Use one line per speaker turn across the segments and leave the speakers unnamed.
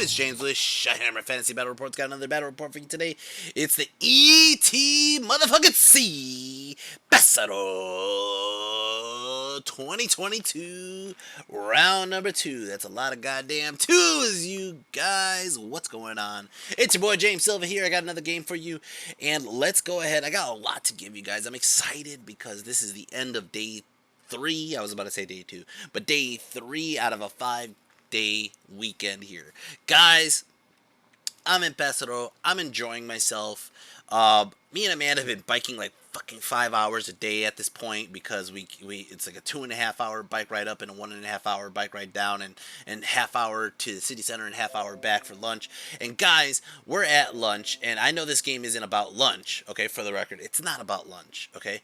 guys, James with Shyhammer Fantasy Battle Report's got another battle report for you today. It's the ET motherfucking C Pesaro 2022 round number 2. That's a lot of goddamn twos, you guys. What's going on? It's your boy James Silva here. I got another game for you, and let's go ahead. I got a lot to give you guys. I'm excited because this is the end of day 3. I was about to say day 2, but day 3 out of a 5-day weekend here. Guys, I'm in Pesaro. I'm enjoying myself. Me and Amanda have been biking like fucking 5 hours a day at this point because we it's like a 2.5 hour bike ride up and a 1.5 hour bike ride down, and half hour to the city center and half hour back for lunch. And guys, we're at lunch, and I know this game isn't about lunch, okay, for the record. It's not about lunch, okay?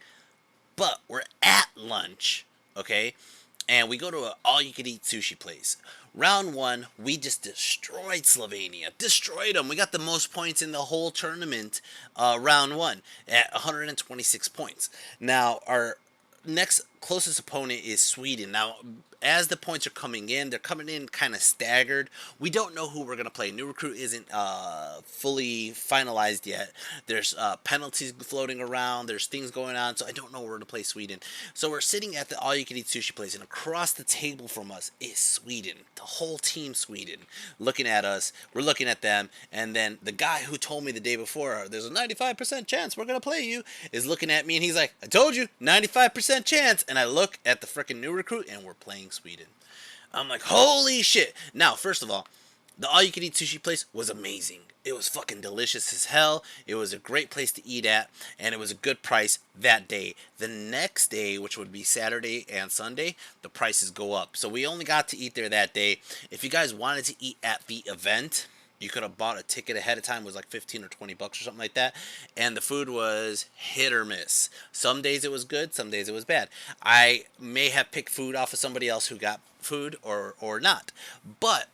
But we're at lunch, okay? And we go to an all-you-can-eat sushi place. Round 1, we just destroyed Slovenia. Destroyed them. We got the most points in the whole tournament, round 1, at 126 points. Now, our next closest opponent is Sweden. Now, as the points are coming in, they're coming in kind of staggered. We don't know who we're going to play. New recruit isn't fully finalized yet. There's penalties floating around. There's things going on, so I don't know where to play Sweden. So we're sitting at the all-you-can-eat sushi place, and across the table from us is Sweden. The whole team Sweden looking at us. We're looking at them, and then the guy who told me the day before, there's a 95% chance we're going to play you, is looking at me, and he's like, I told you, 95% chance. And I look at the freaking new recruit, and we're playing Sweden. I'm like, holy shit. Now, first of all, the all-you-can-eat sushi place was amazing. It was fucking delicious as hell. It was a great place to eat at, and it was a good price that day. The next day, which would be Saturday and Sunday, the prices go up. So we only got to eat there that day. If you guys wanted to eat at the event, you could have bought a ticket ahead of time. It was like 15 or 20 bucks or something like that. And the food was hit or miss. Some days it was good, some days it was bad. I may have picked food off of somebody else who got food or not. But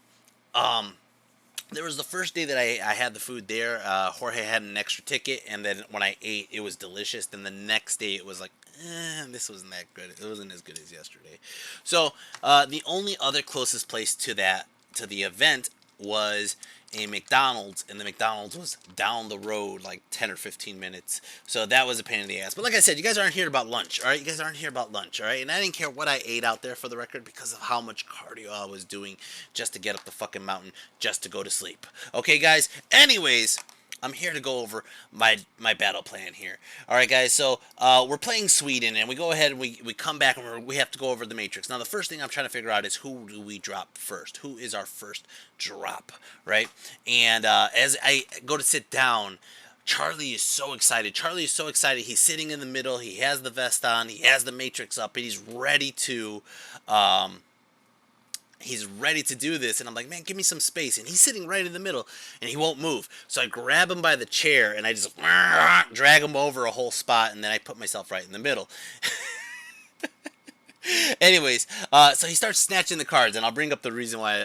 there was the first day that I had the food there. Jorge had an extra ticket, and then when I ate, it was delicious. Then the next day, it was like, this wasn't that good. It wasn't as good as yesterday. So the only other closest place to the event was a McDonald's, and the McDonald's was down the road like 10 or 15 minutes. So that was a pain in the ass. But like I said, you guys aren't here about lunch, all right? You guys aren't here about lunch, all right? And I didn't care what I ate out there, for the record, because of how much cardio I was doing just to get up the fucking mountain, just to go to sleep. Okay, guys? Anyways, I'm here to go over my battle plan here. All right, guys, so we're playing Sweden, and we go ahead and we come back, and we have to go over the matrix. Now, the first thing I'm trying to figure out is who do we drop first? Who is our first drop, right? And as I go to sit down, Charlie is so excited. Charlie is so excited. He's sitting in the middle. He has the vest on. He has the matrix up, and he's ready to... he's ready to do this, and I'm like, man, give me some space. And he's sitting right in the middle, and he won't move. So I grab him by the chair, and I just drag him over a whole spot, and then I put myself right in the middle. Anyways, so he starts snatching the cards, and I'll bring up the reason why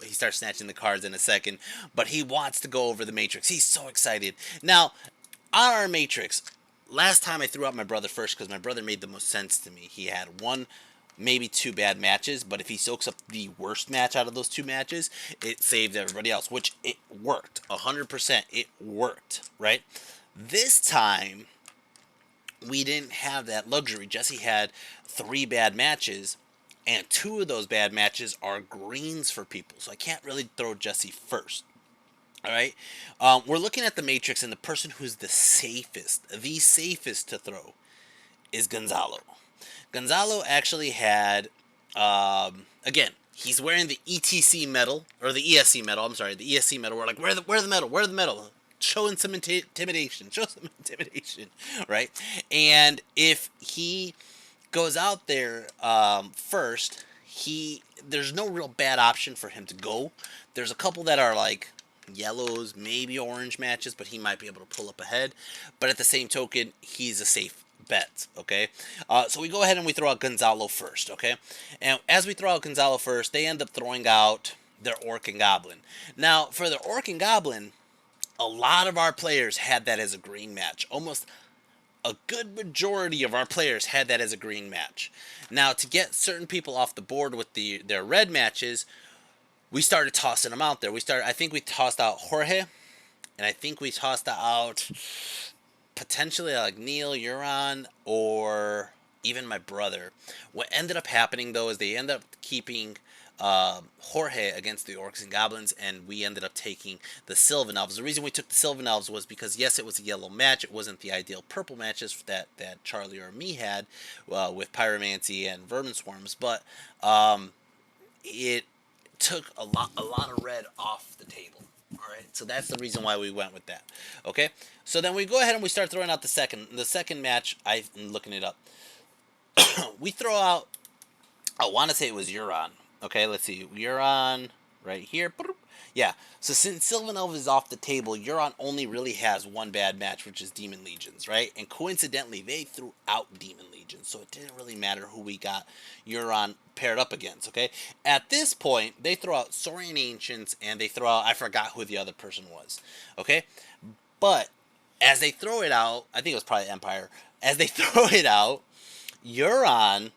he starts snatching the cards in a second. But he wants to go over the matrix. He's so excited. Now, on our matrix, last time I threw out my brother first because my brother made the most sense to me. He had one, maybe 2 bad matches, but if he soaks up the worst match out of those 2 matches, it saved everybody else, which it worked. 100% it worked, right? This time, we didn't have that luxury. Jesse had 3 bad matches, and 2 of those bad matches are greens for people, so I can't really throw Jesse first. All right, we're looking at the matrix, and the person who's the safest to throw is Gonzalo. Gonzalo actually had, again, he's wearing the ETC medal, or the ESC medal, I'm sorry, the ESC medal. We're like, where the medal? Where's the medal? Showing some intimidation, right? And if he goes out there first, there's no real bad option for him to go. There's a couple that are like yellows, maybe orange matches, but he might be able to pull up ahead. But at the same token, he's a safe bet, okay? So we go ahead and we throw out Gonzalo first, okay? And as we throw out Gonzalo first, they end up throwing out their Orc and Goblin. Now, for the Orc and Goblin, a lot of our players had that as a green match. Almost a good majority of our players had that as a green match. Now, to get certain people off the board with their red matches, we started tossing them out there. I think we tossed out Jorge, and I think we tossed out potentially like Neil, Euron, or even my brother. What ended up happening though is they ended up keeping Jorge against the Orcs and Goblins, and we ended up taking the Sylvan Elves. The reason we took the Sylvan Elves was because yes, it was a yellow match. It wasn't the ideal purple matches that Charlie or me had with Pyromancy and Vermin Swarms, but it took a lot of red off the table. All right, so that's the reason why we went with that. Okay, so then we go ahead and we start throwing out the second match. I'm looking it up. We throw out. I want to say it was Euron. Okay, let's see. Euron right here. Yeah. So since Sylvan Elf is off the table, Euron only really has one bad match, which is Demon Legions, right? And coincidentally, they threw out Demon Legions, so it didn't really matter who we got Euron paired up against, okay? At this point, they throw out Saurian Ancients, and they throw out, I forgot who the other person was, okay? But as they throw it out, I think it was probably Empire, as they throw it out, Euron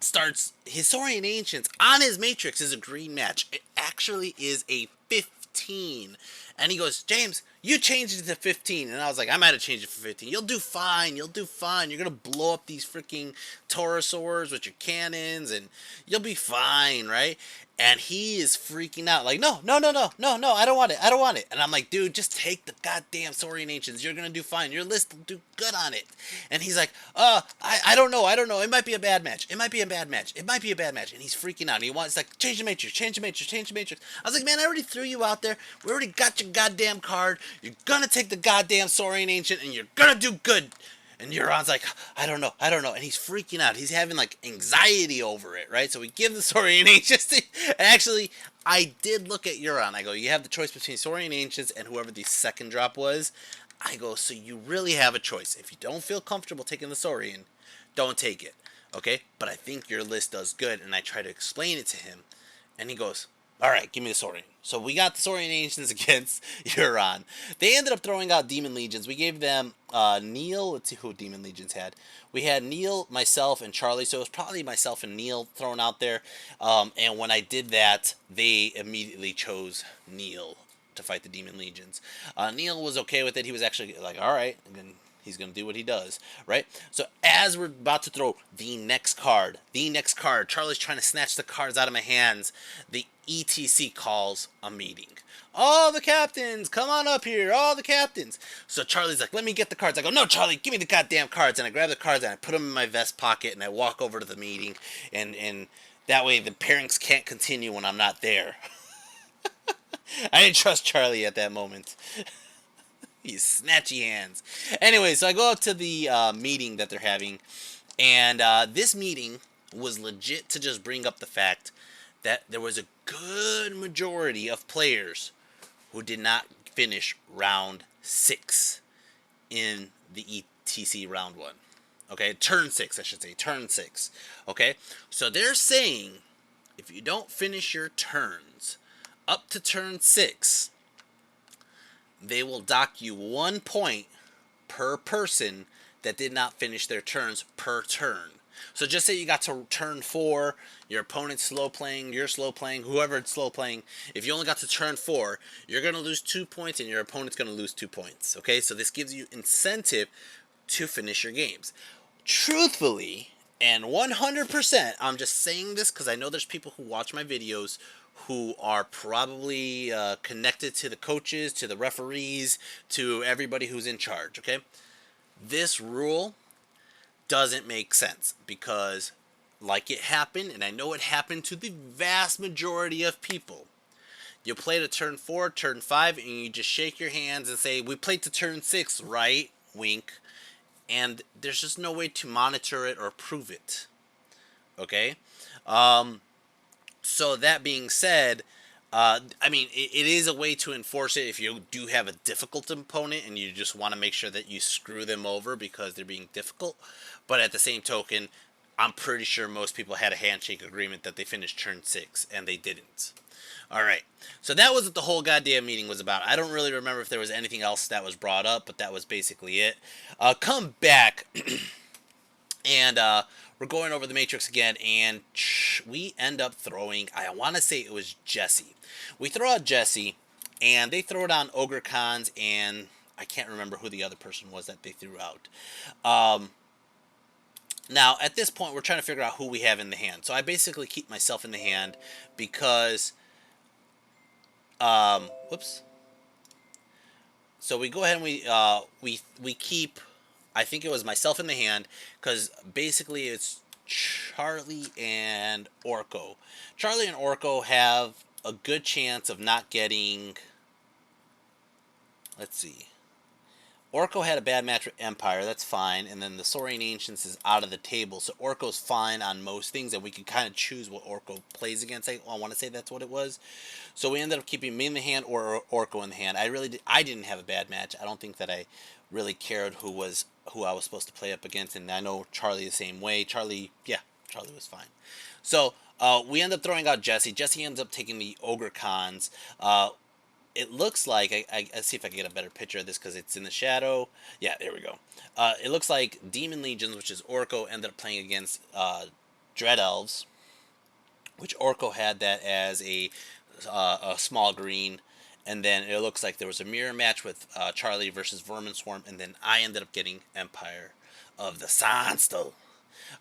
starts Historian Ancients on his Matrix is a green match. It actually is a 15. And he goes, James, you changed it to 15. And I was like, I might have changed it for 15. You'll do fine. You'll do fine. You're going to blow up these freaking Taurosaurs with your cannons and you'll be fine, right? And he is freaking out like, no, no, no, no, no, no, I don't want it. I don't want it. And I'm like, dude, just take the goddamn Saurian Ancients. You're going to do fine. Your list will do good on it. And he's like, I don't know. I don't know. It might be a bad match. It might be a bad match. It might be a bad match. And he's freaking out. And he wants like, change the Matrix, change the Matrix, change the Matrix. I was like, man, I already threw you out there. We already got your goddamn card. You're going to take the goddamn Saurian Ancient and you're going to do good. And Euron's like, I don't know. And he's freaking out. He's having like anxiety over it, right? So we give the Saurian Ancients. And actually, I did look at Euron. I go, you have the choice between Saurian Ancients and whoever the second drop was. I go, so you really have a choice. If you don't feel comfortable taking the Saurian, don't take it. Okay? But I think your list does good. And I try to explain it to him. And he goes, all right, give me the Saurian. So we got the Saurian Ancients against Euron. They ended up throwing out Demon Legions. We gave them Neil. Let's see who Demon Legions had. We had Neil, myself, and Charlie. So it was probably myself and Neil thrown out there. And when I did that, they immediately chose Neil to fight the Demon Legions. Neil was okay with it. He was actually like, all right. And then he's going to do what he does, right? So as we're about to throw the next card, Charlie's trying to snatch the cards out of my hands. The ETC calls a meeting. All the captains, come on up here, all the captains. So Charlie's like, let me get the cards. I go, no, Charlie, give me the goddamn cards. And I grab the cards and I put them in my vest pocket and I walk over to the meeting. And that way the pairings can't continue when I'm not there. I didn't trust Charlie at that moment. He's snatchy hands. Anyway, so I go up to the meeting that they're having, and this meeting was legit to just bring up the fact that there was a good majority of players who did not finish round 6 in the ETC round 1. Okay, turn 6, I should say, turn 6. Okay, so they're saying if you don't finish your turns up to turn 6, they will dock you 1 point per person that did not finish their turns per turn. So just say you got to turn 4, your opponent's slow playing, you're slow playing, whoever it's slow playing. If you only got to turn 4, you're going to lose 2 points and your opponent's going to lose 2 points. Okay, so this gives you incentive to finish your games. Truthfully, and 100%, I'm just saying this because I know there's people who watch my videos who are probably connected to the coaches, to the referees, to everybody who's in charge, okay? This rule doesn't make sense because, like it happened, and I know it happened to the vast majority of people, you play to turn 4, turn 5, and you just shake your hands and say, we played to turn 6, right? Wink. And there's just no way to monitor it or prove it, okay? So that being said, I mean, it is a way to enforce it if you do have a difficult opponent and you just want to make sure that you screw them over because they're being difficult. But at the same token, I'm pretty sure most people had a handshake agreement that they finished turn 6, and they didn't. All right, so that was what the whole goddamn meeting was about. I don't really remember if there was anything else that was brought up, but that was basically it. Come back, and we're going over the matrix again, and we end up throwing, I want to say it was Jesse. We throw out Jesse, and they throw it on Ogre Cons, and I can't remember who the other person was that they threw out. Now, at this point, we're trying to figure out who we have in the hand. So I basically keep myself in the hand because, whoops. So we go ahead and we keep, I think it was myself in the hand, because basically it's Charlie and Orko. Charlie and Orko have a good chance of not getting, let's see. Orko had a bad match with Empire, that's fine, and then the Saurian Ancients is out of the table, so Orko's fine on most things, and we can kind of choose what Orko plays against. I want to say that's what it was. So we ended up keeping me in the hand or Orko in the hand. I didn't have a bad match. I don't think that I really cared who I was supposed to play up against, and I know Charlie the same way. Charlie was fine. So we end up throwing out Jesse. Jesse ends up taking the Ogre Cons. It looks like, I see if I can get a better picture of this because it's in the shadow. Yeah, there we go. It looks like Demon Legions, which is Orko, ended up playing against Dread Elves, which Orko had that as a small green. And then it looks like there was a mirror match with Charlie versus Vermin Swarm, and then I ended up getting Empire of the Sandstone.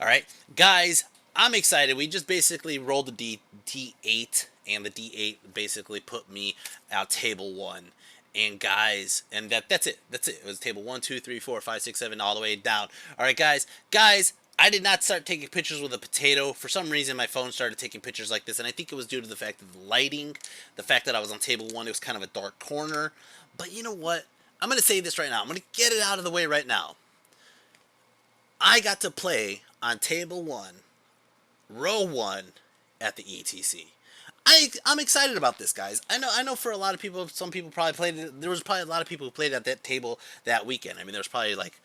All right, guys, I'm excited. We just basically rolled the D8, and the D8 basically put me at table 1. And guys, and that's it. That's it. It was table 1, 2, 3, 4, 5, 6, 7, all the way down. All right, guys, I did not start taking pictures with a potato. For some reason, my phone started taking pictures like this, and I think it was due to the fact of the lighting, the fact that I was on table 1. It was kind of a dark corner. But you know what? I'm going to say this right now. I'm going to get it out of the way right now. I got to play on table 1, row 1 at the ETC. I'm excited about this, guys. I know for a lot of people, some people probably played it. There was probably a lot of people who played at that table that weekend. I mean, there was probably like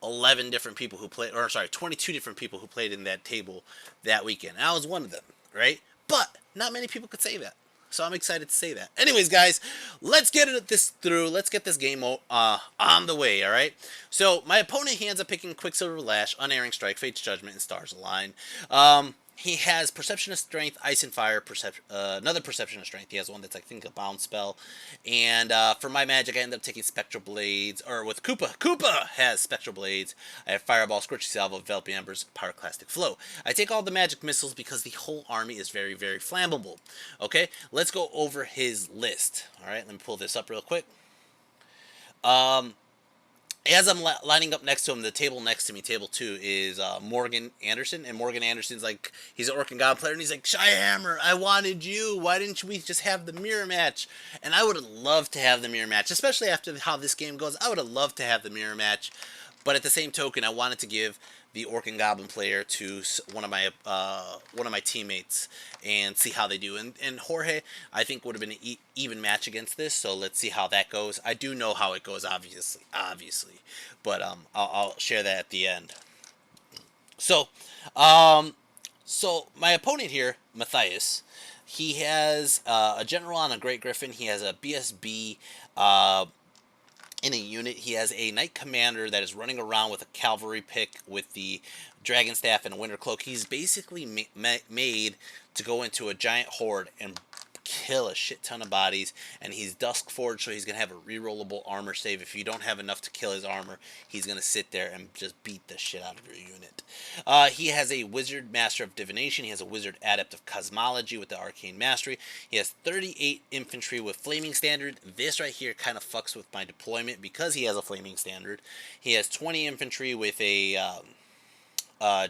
11 different people who played, or sorry, 22 different people who played in that table that weekend. And I was one of them, right? But not many people could say that. So I'm excited to say that. Anyways, guys, let's get this through. Let's get this game on the way, all right? So my opponent hands up picking Quicksilver Lash, Unerring Strike, Fate's Judgment, and Stars Align. He has Perception of Strength, Ice and Fire, another Perception of Strength. He has one that's, I think, a bound spell. And for my magic, I end up taking Spectral Blades, or with Koopa. Koopa has Spectral Blades. I have Fireball, Scorching Salvo, Enveloping Embers, Pyroclastic Flow. I take all the magic missiles because the whole army is very, very flammable. Okay, let's go over his list. All right, let me pull this up real quick. As I'm lining up next to him, the table next to me, table 2, is Morgan Anderson. And Morgan Anderson's like, he's an Orc and God player, and he's like, Shyhammer, I wanted you. Why didn't we just have the mirror match? And I would have loved to have the mirror match, especially after how this game goes. I would have loved to have the mirror match. But at the same token, I wanted to give the Orc and Goblin player to one of my teammates and see how they do. And Jorge, I think, would have been an even match against this. So let's see how that goes. I do know how it goes, obviously, but I'll share that at the end. So, so my opponent here, Matthias, he has a general on a Great Griffin. He has a BSB. In a unit, he has a Knight Commander that is running around with a Cavalry pick with the Dragon Staff and a Winter Cloak. He's basically made to go into a giant horde and kill a shit ton of bodies, and he's Dusk Forged, so he's going to have a rerollable armor save. If you don't have enough to kill his armor, he's going to sit there and just beat the shit out of your unit. He has a Wizard Master of Divination. He has a Wizard Adept of Cosmology with the Arcane Mastery. He has 38 Infantry with Flaming Standard. This right here kind of fucks with my deployment because he has a Flaming Standard. He has 20 Infantry with a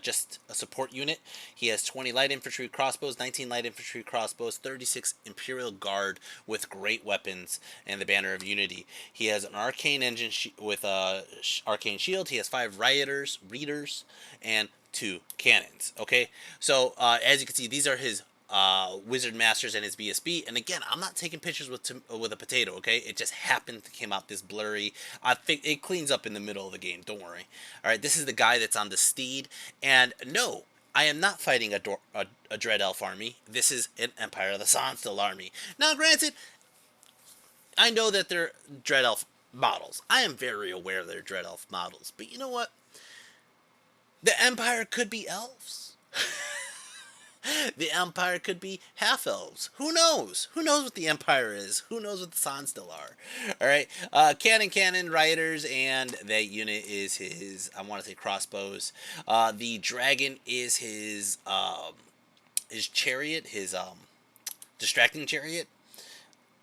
just a support unit. He has 20 light infantry crossbows, 19 light infantry crossbows, 36 Imperial Guard with great weapons and the Banner of Unity. He has an arcane engine with a arcane shield. He has 5 readers, and 2 cannons. Okay, so as you can see, these are his Wizard Masters and his BSB. And again, I'm not taking pictures with a potato, okay? It just happened to come out this blurry. I think it cleans up in the middle of the game, don't worry. Alright, this is the guy that's on the steed. And no, I am not fighting a Dread Elf army. This is an Empire of the Sandstone army. Now, granted, I know that they're Dread Elf models. I am very aware they're Dread Elf models. But you know what? The Empire could be elves. The Empire could be half elves. Who knows? Who knows what the Empire is? Who knows what the Sans still are? All right. Cannon, riders, and that unit is his. I want to say crossbows. The dragon is his chariot, his distracting chariot.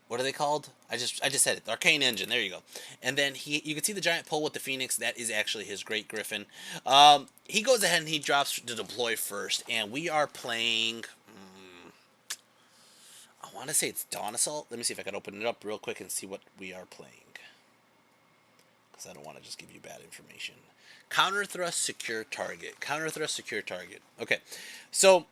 What are they called? I just said it. The arcane engine. There you go. And then you can see the giant pole with the phoenix. That is actually his great griffin. He goes ahead and he drops to deploy first, and we are playing. I want to say it's Dawn Assault. Let me see if I can open it up real quick and see what we are playing, because I don't want to just give you bad information. Counter thrust, secure target. Counter thrust, secure target. Okay, so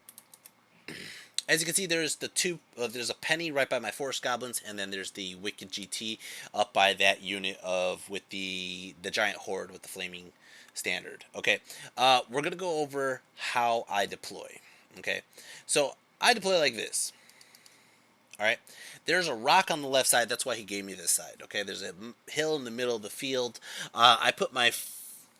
as you can see, there's the two. There's a penny right by my forest goblins, and then there's the wicked GT up by that unit of with the giant horde with the flaming standard. Okay, we're gonna go over how I deploy. Okay, so I deploy like this. All right, there's a rock on the left side. That's why he gave me this side. Okay, there's a hill in the middle of the field. I put my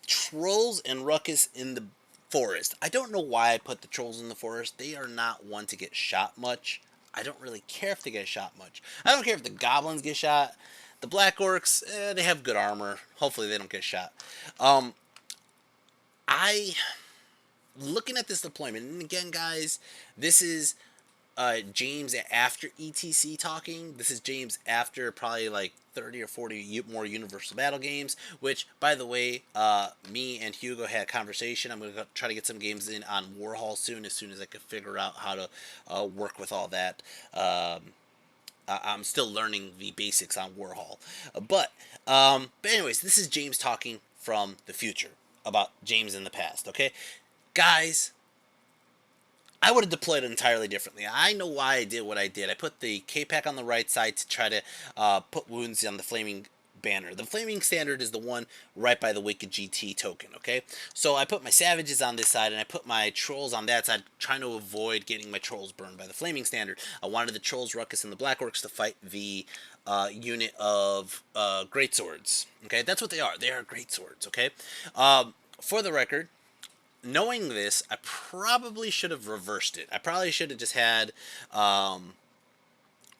trolls and ruckus in the forest. I don't know why I put the trolls in the forest. They are not one to get shot much. I don't really care if they get shot much. I don't care if the goblins get shot. The black orcs, they have good armor. Hopefully they don't get shot. I looking at this deployment, and again, guys, this is James after ETC talking. This is James after probably like 30 or 40 more Universal Battle games, which, by the way, me and Hugo had a conversation. I'm going to try to get some games in on Warhol soon as I can figure out how to work with all that. I'm still learning the basics on Warhol. But anyways, this is James talking from the future about James in the past, okay? Guys, I would have deployed it entirely differently. I know why I did what I did. I put the K-Pack on the right side to try to put wounds on the flaming banner. The flaming standard is the one right by the wicked GT token, okay? So I put my savages on this side and I put my trolls on that side, trying to avoid getting my trolls burned by the flaming standard. I wanted the trolls, ruckus, and the black orcs to fight the unit of great swords, okay? That's what they are. They are great swords, okay? For the record, knowing this, I probably should have reversed it. I probably should have just had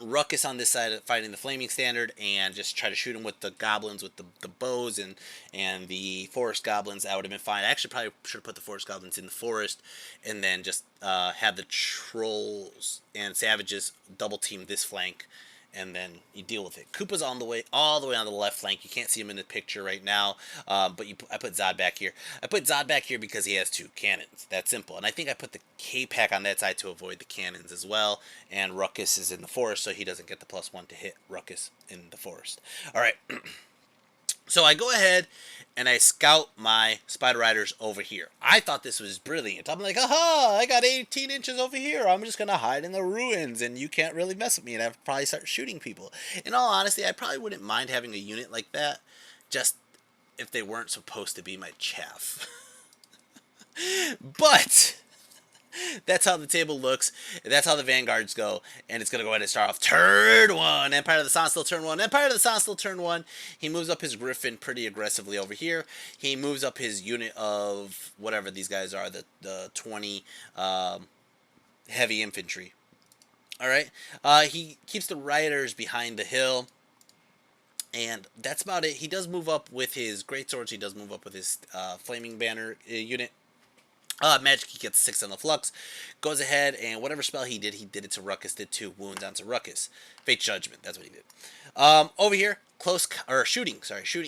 Ruckus on this side fighting the Flaming Standard and just try to shoot him with the goblins with the bows and the forest goblins. That would have been fine. I actually probably should have put the forest goblins in the forest and then just had the trolls and savages double team this flank, and then you deal with it. Koopa's on the way, all the way on the left flank. You can't see him in the picture right now, but I put Zod back here. I put Zod back here because he has two cannons. That's simple. And I think I put the K-Pack on that side to avoid the cannons as well. And Ruckus is in the forest, so he doesn't get the +1 to hit Ruckus in the forest. All right. So I go ahead and I scout my Spider Riders over here. I thought this was brilliant. I'm like, aha, I got 18 inches over here. I'm just going to hide in the ruins and you can't really mess with me. And I probably start shooting people. In all honesty, I probably wouldn't mind having a unit like that, just if they weren't supposed to be my chaff. But that's how the table looks. That's how the vanguards go. And it's going to go ahead and start off turn 1. Empire of the Sun still turn 1. Empire of the Sun still turn 1. He moves up his Griffin pretty aggressively over here. He moves up his unit of whatever these guys are, the 20 heavy infantry. Alright. He keeps the riders behind the hill. And that's about it. He does move up with his great swords. He does move up with his flaming banner unit. Magic, he gets 6 on the flux. Goes ahead and whatever spell he did it to Ruckus. Did 2 wounds onto Ruckus. Fate Judgment, that's what he did. Over here, shooting.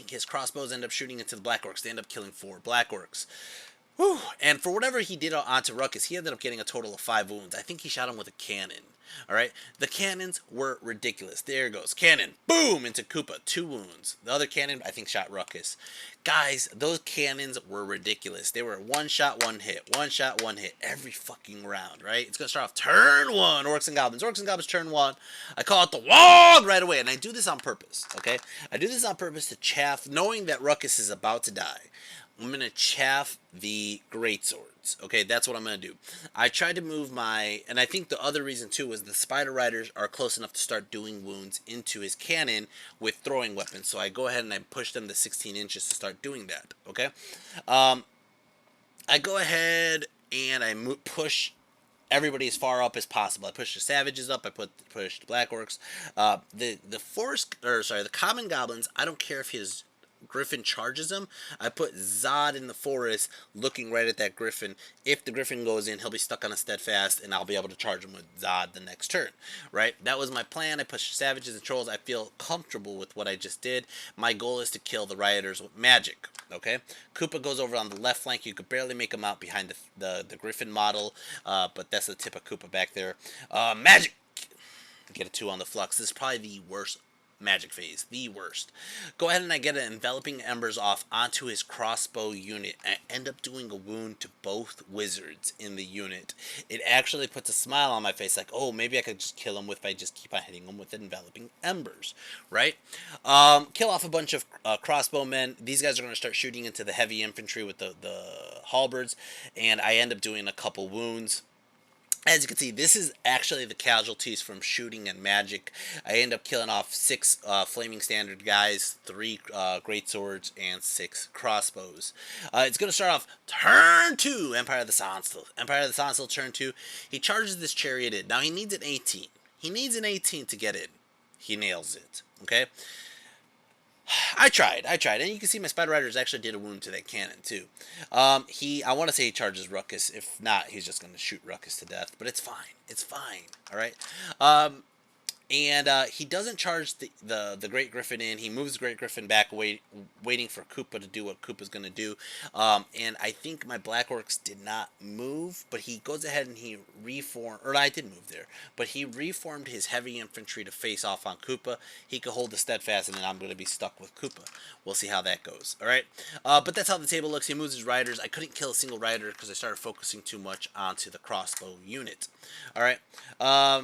His crossbows end up shooting into the Black Orcs. They end up killing 4 Black Orcs. Whew. And for whatever he did onto Ruckus, he ended up getting a total of 5 wounds. I think he shot him with a cannon. Alright? The cannons were ridiculous. There goes. Cannon. Boom! Into Koopa. 2 wounds. The other cannon, I think, shot Ruckus. Guys, those cannons were ridiculous. They were 1 shot, 1 hit. 1 shot, 1 hit. Every fucking round, right? It's going to start off turn 1. Orcs and Goblins. Orcs and Goblins turn 1. I call it the wall right away. And I do this on purpose, okay? I do this on purpose to chaff, knowing that Ruckus is about to die. I'm going to chaff the greatswords. Okay, that's what I'm going to do. I tried to move and I think the other reason too is the Spider Riders are close enough to start doing wounds into his cannon with throwing weapons. So I go ahead and I push them to 16 inches to start doing that. Okay. I go ahead and I push everybody as far up as possible. I push the savages up. I push the black orcs. The forest, or sorry, the common goblins. I don't care if his griffin charges him. I put Zod in the forest, looking right at that griffin. If the griffin goes in, he'll be stuck on a steadfast, and I'll be able to charge him with Zod the next turn. Right? That was my plan. I pushed savages and trolls. I feel comfortable with what I just did. My goal is to kill the rioters with magic. Okay, Koopa goes over on the left flank. You could barely make him out behind the Griffin model, but that's the tip of Koopa back there. Magic! Get a 2 on the flux. This is probably the worst magic phase. The worst. Go ahead and I get an enveloping embers off onto his crossbow unit. I end up doing a wound to both wizards in the unit. It actually puts a smile on my face, like, oh, maybe I could just kill him if I just keep on hitting him with enveloping embers, right? Kill off a bunch of crossbowmen. These guys are going to start shooting into the heavy infantry with the halberds, and I end up doing a couple wounds. As you can see, this is actually the casualties from shooting and magic. I end up killing off 6 flaming standard guys, 3 great swords, and 6 crossbows. It's going to start off turn 2, Empire of the Sonstil. Empire of the Sonstil, turn 2. He charges this chariot in. Now, he needs an 18. He needs an 18 to get in. He nails it, okay? I tried, and you can see my Spider Riders actually did a wound to that cannon too. I want to say he charges Ruckus. If not, he's just going to shoot Ruckus to death. But it's fine. All right. And he doesn't charge the Great Griffin in. He moves the Great Griffin back, waiting for Koopa to do what Koopa's going to do. And I think my Black Orcs did not move, but he goes ahead and he reformed, or I did move there, but he reformed his heavy infantry to face off on Koopa. He could hold the steadfast, and then I'm going to be stuck with Koopa. We'll see how that goes. All right. But that's how the table looks. He moves his riders. I couldn't kill a single rider because I started focusing too much onto the crossbow unit. All right.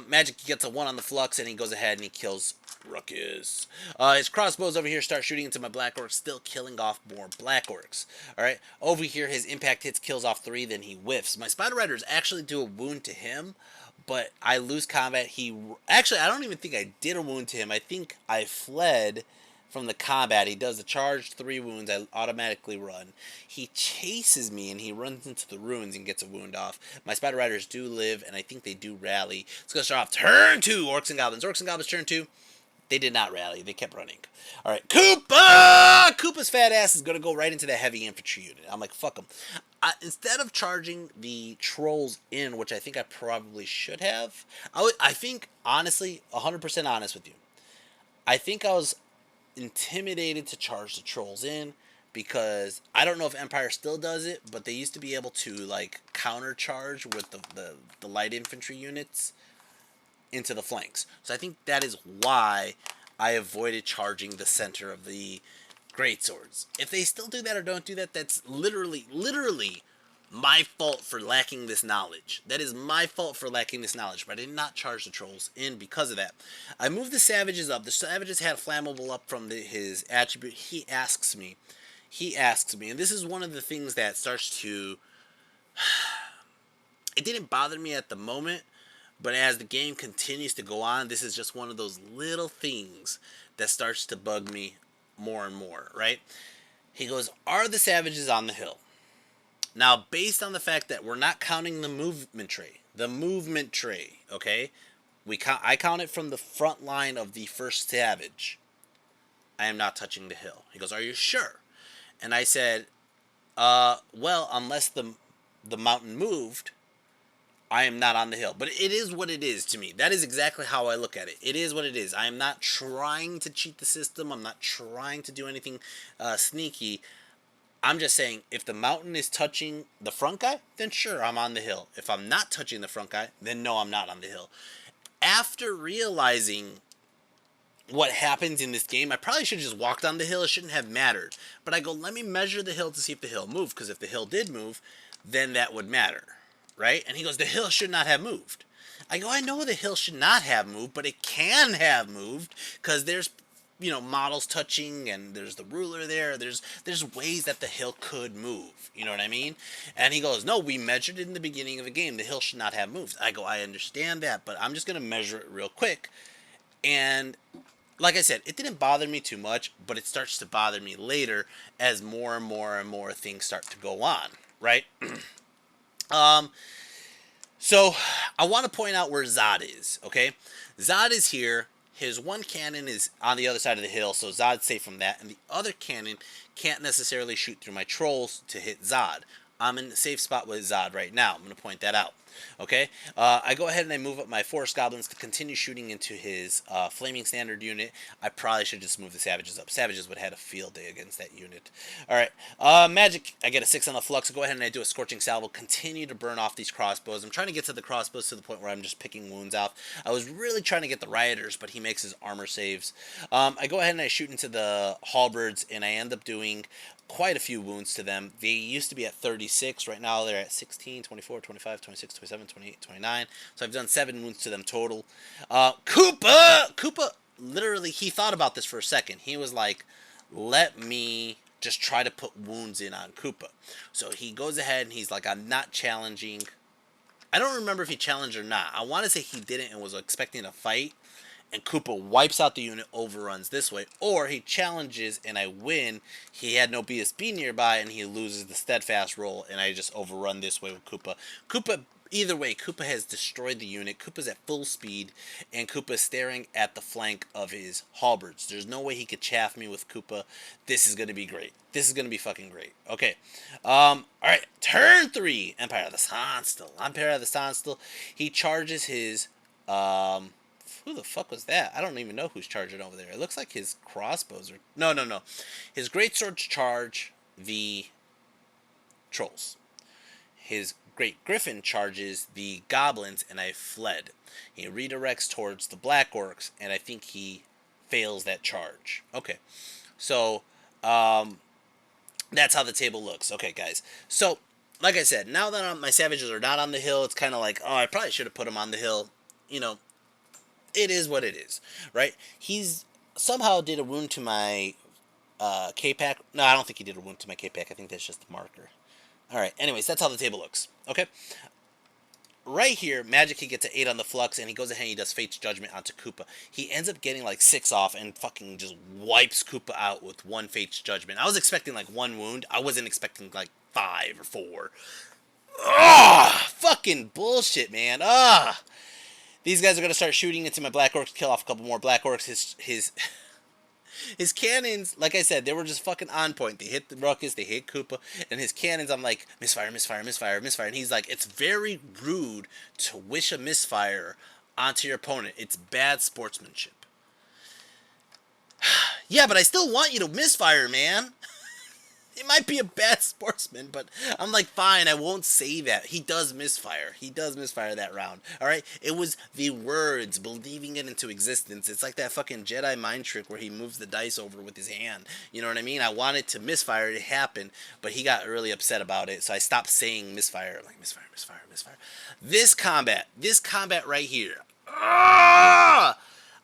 Magic gets a 1 on the flux, and he goes ahead and he kills Ruckus. His crossbows over here start shooting into my Black Orcs, still killing off more Black Orcs. Alright, over here his impact hits, kills off 3, then he whiffs. My Spider Riders actually do a wound to him, but I lose combat. Actually, I don't even think I did a wound to him. I think I fled from the combat. He does the charge, 3 wounds. I automatically run. He chases me, and he runs into the ruins and gets a wound off. My Spider Riders do live, and I think they do rally. Let's go start off turn 2, Orcs and Goblins. Orcs and Goblins, turn 2. They did not rally. They kept running. All right, Koopa! Koopa's fat ass is going to go right into the heavy infantry unit. I'm like, fuck him. Instead of charging the trolls in, which I think I probably should have, I think, honestly, 100% honest with you, I think I was intimidated to charge the trolls in because I don't know if Empire still does it, but they used to be able to like counter charge with the light infantry units into the flanks. So I think that is why I avoided charging the center of the great swords. If they still do that or don't do that, that's literally my fault for lacking this knowledge. That is my fault for lacking this knowledge, but I did not charge the trolls in because of that. I moved the savages up. The savages had flammable up from his attribute. He asks me, and this is one of the things that starts to... It didn't bother me at the moment, but as the game continues to go on, this is just one of those little things that starts to bug me more and more, right? He goes, are the savages on the hill? Now, based on the fact that we're not counting the movement tray, okay? I count it from the front line of the first savage. I am not touching the hill. He goes, are you sure? And I said, well, unless the mountain moved, I am not on the hill. But it is what it is to me. That is exactly how I look at it. It is what it is. I am not trying to cheat the system. I'm not trying to do anything sneaky. I'm just saying, if the mountain is touching the front guy, then sure, I'm on the hill. If I'm not touching the front guy, then no, I'm not on the hill. After realizing what happens in this game, I probably should have just walked on the hill. It shouldn't have mattered. But I go, let me measure the hill to see if the hill moved, because if the hill did move, then that would matter, right? And he goes, the hill should not have moved. I go, I know the hill should not have moved, but it can have moved, because there's models touching, and there's the ruler there. There's ways that the hill could move. You know what I mean? And he goes, no, we measured it in the beginning of the game. The hill should not have moved. I go, I understand that, but I'm just going to measure it real quick. And like I said, it didn't bother me too much, but it starts to bother me later as more and more and more things start to go on. right? um, so I want to point out where Zod is, okay? Zod is here. His one cannon is on the other side of the hill, so Zod's safe from that. And the other cannon can't necessarily shoot through my trolls to hit Zod. I'm in the safe spot with Zod right now. I'm going to point that out. Okay, I go ahead and I move up my Forest Goblins to continue shooting into his Flaming Standard unit. I probably should just move the Savages up. Savages would have had a field day against that unit. Alright, Magic, I get a 6 on the Flux. Go ahead and I do a Scorching Salvo. Continue to burn off these crossbows. I'm trying to get to the crossbows to the point where I'm just picking wounds out. I was really trying to get the Rioters, but he makes his armor saves. I go ahead and I shoot into the Halberds, and I end up doing quite a few wounds to them. They used to be at 36. Right now they're at 16, 24, 25, 26, 27, 28, 29. So I've done 7 wounds to them total. Koopa, literally, he thought about this for a second. He was like, let me just try to put wounds in on Koopa. So he goes ahead and he's like, I'm not challenging. I don't remember if he challenged or not. I want to say he didn't and was expecting a fight. And Koopa wipes out the unit, overruns this way, or he challenges and I win. He had no BSB nearby and he loses the steadfast roll, and I just overrun this way with Koopa. Either way, Koopa has destroyed the unit. Koopa's at full speed, and Koopa's staring at the flank of his halberds. There's no way he could chaff me with Koopa. This is going to be great. This is going to be fucking great. Okay. Alright, turn 3. Empire of the Sonstil. Empire of the Sonstil. He charges his, who the fuck was that? I don't even know who's charging over there. It looks like his crossbows are... No. His greatswords charge the trolls. His great griffin charges the goblins, and I fled. He redirects towards the black orcs, and I think he fails that charge. Okay. So, that's how the table looks. Okay, guys. So, like I said, now that my savages are not on the hill, it's kind of like, oh, I probably should have put them on the hill. You know, it is what it is, right? He's somehow did a wound to my K-Pack. No, I don't think he did a wound to my K-Pack. I think that's just a marker. Alright, anyways, that's how the table looks. Okay? Right here, Magic, he gets an 8 on the Flux, and he goes ahead and he does Fate's Judgment onto Koopa. He ends up getting like 6 off and fucking just wipes Koopa out with 1 Fate's Judgment. I was expecting like 1 wound. I wasn't expecting like 5 or 4. Ah, fucking bullshit, man. Ah. These guys are going to start shooting into my Black Orcs, kill off a couple more Black Orcs. His cannons, like I said, they were just fucking on point. They hit the Ruckus, they hit Koopa, and his cannons, I'm like, misfire. And he's like, it's very rude to wish a misfire onto your opponent. It's bad sportsmanship. Yeah, but I still want you to misfire, man. It might be a bad sportsman, but I'm like, fine, I won't say that. He does misfire. He does misfire that round. Alright? It was the words, believing it into existence. It's like that fucking Jedi mind trick where he moves the dice over with his hand. You know what I mean? I wanted to misfire. It happened, but he got really upset about it, so I stopped saying misfire. Like, misfire. This combat right here. Ah!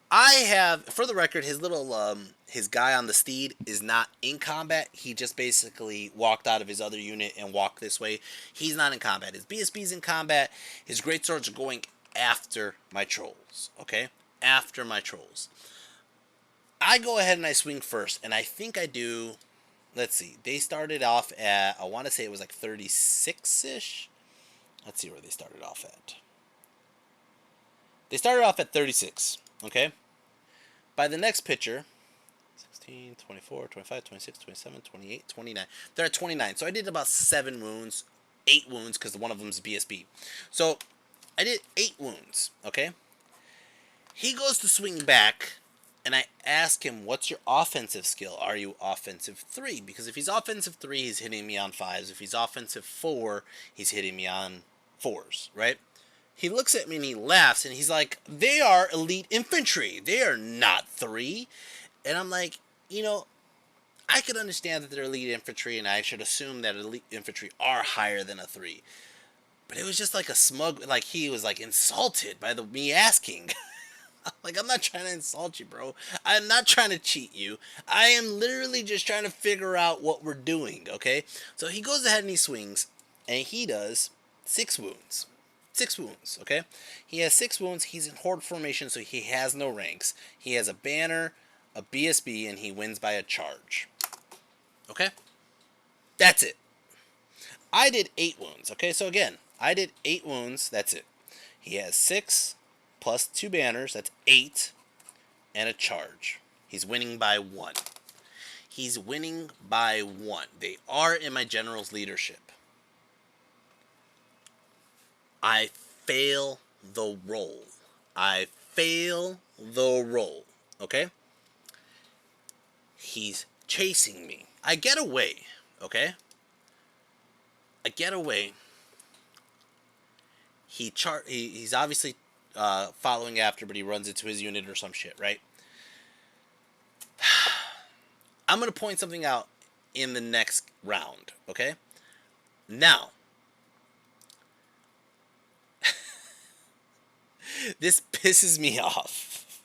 I have, for the record, his little, his guy on the steed is not in combat. He just basically walked out of his other unit and walked this way. He's not in combat. His BSB's in combat. His greatswords are going after my trolls, okay? After my trolls. I go ahead and I swing first, and I think I do, let's see. They started off at, I want to say it was like 36-ish. Let's see where they started off at. They started off at 36. Okay? By the next picture, 16, 24, 25, 26, 27, 28, 29. They're at 29. So I did about 7 wounds. 8 wounds, because one of them's BSB. So, I did 8 wounds. Okay? He goes to swing back, and I ask him, what's your offensive skill? Are you offensive 3? Because if he's offensive 3, he's hitting me on 5s. If he's offensive 4, he's hitting me on 4s. Right? He looks at me and he laughs, and he's like, they are elite infantry. They are not 3. And I'm like, you know, I could understand that they're elite infantry, and I should assume that elite infantry are higher than a 3. But it was just like a smug, like he was like insulted by me asking. Like, I'm not trying to insult you, bro. I'm not trying to cheat you. I am literally just trying to figure out what we're doing, okay? So he goes ahead and he swings, and he does 6 wounds. 6 wounds, okay? He has 6 wounds. He's in horde formation, so he has no ranks. He has a banner, a BSB, and he wins by a charge. Okay? That's it. I did 8 wounds. Okay, so again, I did 8 wounds. That's it. He has 6 plus 2 banners. That's 8 and a charge. He's winning by 1. He's winning by 1. They are in my general's leadership. I fail the roll. I fail the roll. Okay? He's chasing me. I get away. Okay? I get away. He's obviously following after, but he runs into his unit or some shit, right? I'm going to point something out in the next round, okay? Now, this pisses me off.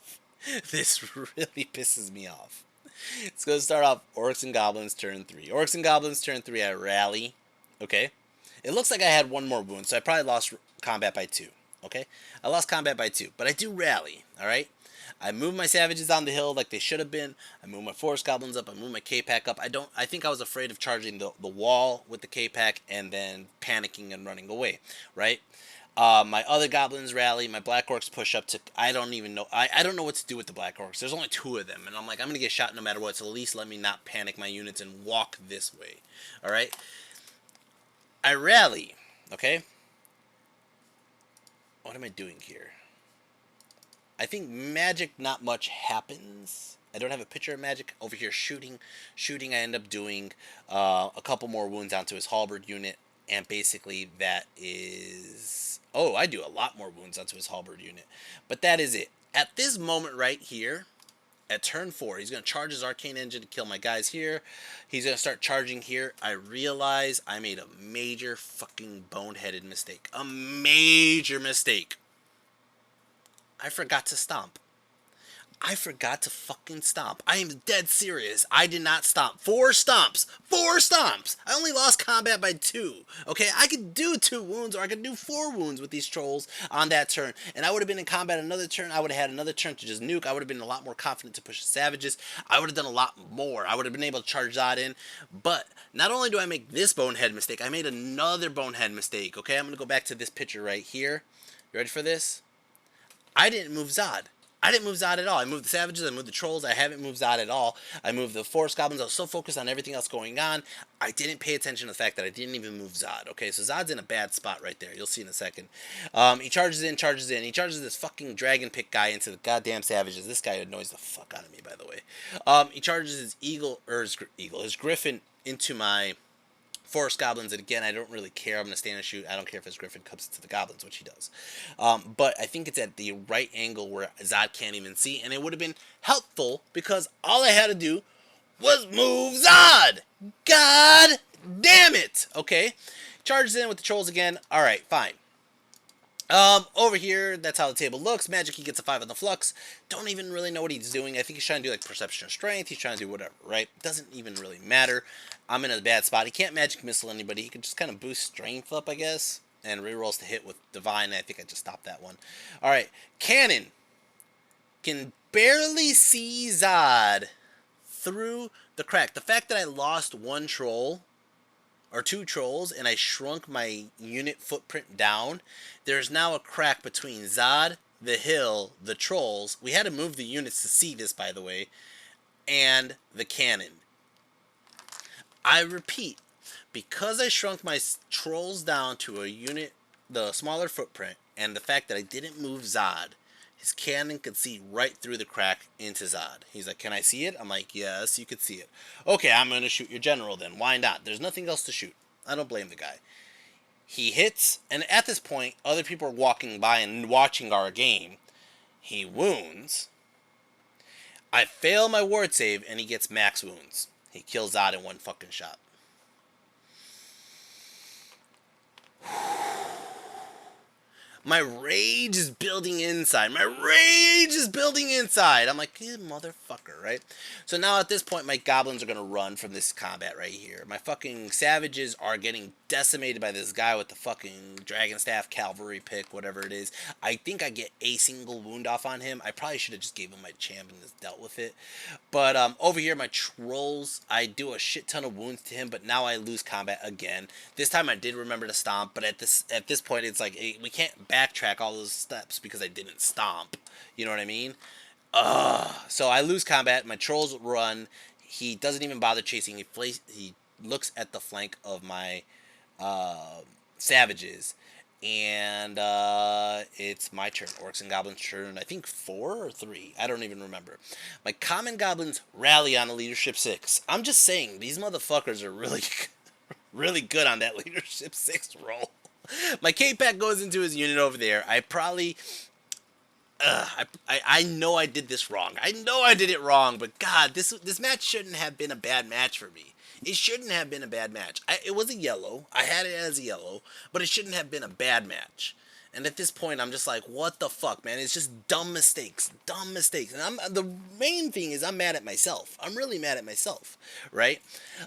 This really pisses me off. It's going to start off Orcs and Goblins turn 3. Orcs and Goblins turn 3, I rally, okay? It looks like I had 1 more wound, so I probably lost combat by 2, okay? I lost combat by 2, but I do rally, alright? I move my savages on the hill like they should have been. I move my forest goblins up. I move my K-Pack up. I think I was afraid of charging the wall with the K-Pack and then panicking and running away, right? My other goblins rally. My black orcs push up to. I don't even know. I don't know what to do with the black orcs. There's only 2 of them, and I'm like, I'm gonna get shot no matter what. So at least let me not panic my units and walk this way. All right. I rally. Okay. What am I doing here? I think magic, not much happens. I don't have a picture of magic. Over here, shooting. I end up doing a couple more wounds onto his halberd unit. And basically, that is... Oh, I do a lot more wounds onto his halberd unit. But that is it. At this moment right here, at turn 4, he's going to charge his arcane engine to kill my guys here. He's going to start charging here. I realize I made a major fucking boneheaded mistake. A major mistake. I forgot to stomp. I forgot to fucking stomp. I am dead serious. I did not stomp. 4 stomps. 4 stomps. I only lost combat by 2. Okay, I could do 2 wounds or I could do 4 wounds with these trolls on that turn. And I would have been in combat another turn. I would have had another turn to just nuke. I would have been a lot more confident to push the savages. I would have done a lot more. I would have been able to charge that in. But not only do I make this bonehead mistake, I made another bonehead mistake. Okay, I'm going to go back to this picture right here. You ready for this? I didn't move Zod. I didn't move Zod at all. I moved the savages, I moved the trolls, I haven't moved Zod at all. I moved the forest goblins, I was so focused on everything else going on, I didn't pay attention to the fact that I didn't even move Zod. Okay, so Zod's in a bad spot right there, you'll see in a second. He charges in, he charges this fucking dragon pick guy into the goddamn savages. This guy annoys the fuck out of me, by the way. He charges his griffin into my forest goblins, and again, I don't really care. I'm going to stand and shoot. I don't care if his griffin comes to the goblins, which he does. But I think it's at the right angle where Zod can't even see, and it would have been helpful because all I had to do was move Zod. God damn it. Okay. Charges in with the trolls again. All right, fine. Over here, that's how the table looks. Magic, he gets a 5 on the flux. Don't even really know what he's doing. I think he's trying to do like perception or strength. He's trying to do whatever, right? Doesn't even really matter. I'm in a bad spot. He can't magic missile anybody. He can just kind of boost strength up, I guess. And rerolls to hit with divine. I think I just stopped that one. Alright, cannon can barely see Zod through the crack. The fact that I lost 1 troll or 2 trolls, and I shrunk my unit footprint down, there's now a crack between Zod, the hill, the trolls. We had to move the units to see this, by the way, and the cannon. I repeat, because I shrunk my trolls down to a unit, the smaller footprint, and the fact that I didn't move Zod, his cannon could see right through the crack into Zod. He's like, can I see it? I'm like, yes, you could see it. Okay, I'm going to shoot your general then. Why not? There's nothing else to shoot. I don't blame the guy. He hits, and at this point, other people are walking by and watching our game. He wounds. I fail my ward save, and he gets max wounds. He kills Zod in 1 fucking shot. My rage is building inside. I'm like, you motherfucker, right? So now at this point, my goblins are going to run from this combat right here. My fucking savages are getting decimated by this guy with the fucking Dragon Staff Cavalry pick, whatever it is. I think I get a single wound off on him. I probably should have just gave him my champ and just dealt with it. But over here, my trolls, I do a shit ton of wounds to him, but now I lose combat again. This time I did remember to stomp, but at this point, it's like we can't backtrack all those steps because I didn't stomp. You know what I mean? So I lose combat. My trolls run. He doesn't even bother chasing. He looks at the flank of my savages, and it's my turn. Orcs and Goblins turn, I think 4 or 3. I don't even remember. My common goblins rally on a leadership 6. I'm just saying, these motherfuckers are really, really good on that leadership 6 roll. My K-Pack goes into his unit over there. I probably... I know I did this wrong. I know I did it wrong, but God, this match shouldn't have been a bad match for me. It shouldn't have been a bad match. It was a yellow. I had it as a yellow, but it shouldn't have been a bad match. And at this point, I'm just like, what the fuck, man? It's just dumb mistakes. Dumb mistakes. And the main thing is I'm mad at myself. I'm really mad at myself, right?